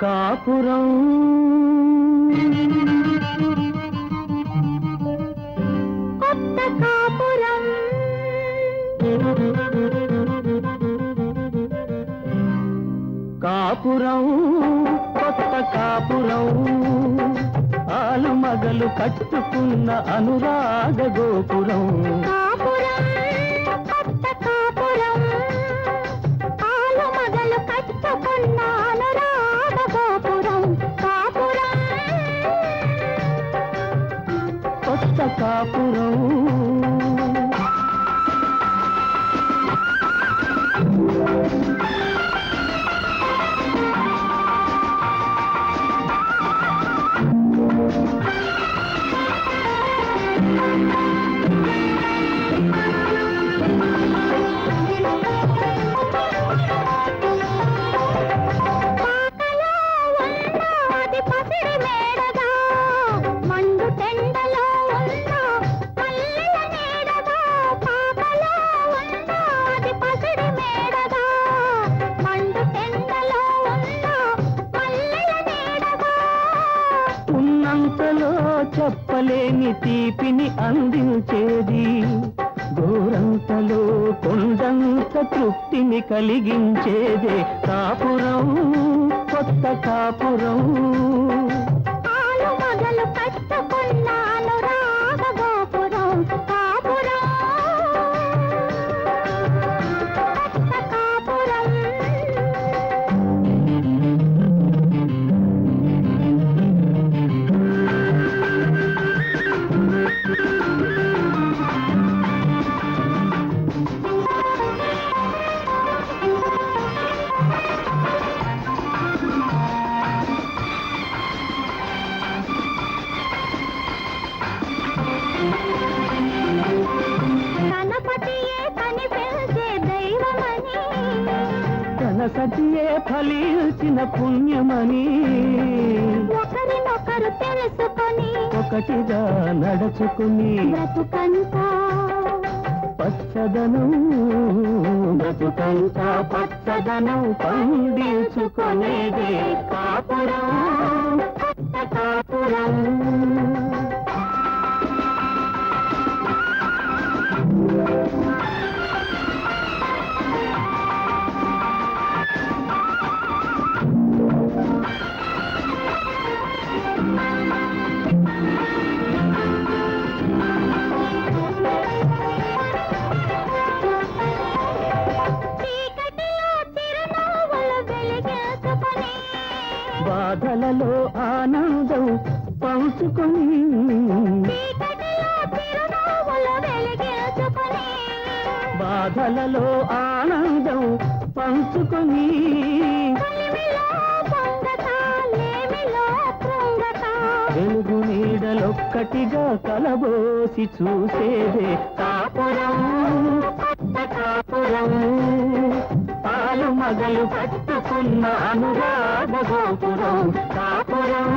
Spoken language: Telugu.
కాపురం కొత్త కాపురం కాపురం కొత్త కాపురం ఆలు మగలు కట్టుకున్న అనురాగ గోపురం కాపురం కొత్త కాపురం ఆలు మగలు కట్టుకున్న అనురాగ గోపురం కాపురం కొత్త కాపురం ఉన్నంతలో చెప్పలేని తీపిని అందించేది గోరంతలో కొండంత తృప్తిని కలిగించేదే కాపురం కొత్త కాపురం ఆలు మగలు కట్టుకున్న అనురాగ గోపురం కాపురం కొత్త కాపురం గణపతియే కనిపించే దైవమని తన సతియే ఫలించిన పుణ్యమని ఒకరినొకరు తెలుసుకొని ఒకటిగా నడుచుకుని బ్రతుకంతా పచ్చదనం బ్రతుకంతా పచ్చదనం పండించుకునేదే కాపురం కొత్త కాపురం చీకటిలో చిరునవ్వులు వెలిగించుకొని బాధలలో ఆనందం పంచుకొని చీకటిలో చిరునవ్వులు వెలిగించుకొని బాధలలో ఆనందం పంచుకొని కలిమిలో పొంగత లేమిలో కృంగత వెలుగు నీడలొక్కటిగా కలబోసి చూసేదే కాపురం కొత్త కాపురం పాలు మగలు పట్టుకున్న అనురాగ గోపురం కాపురం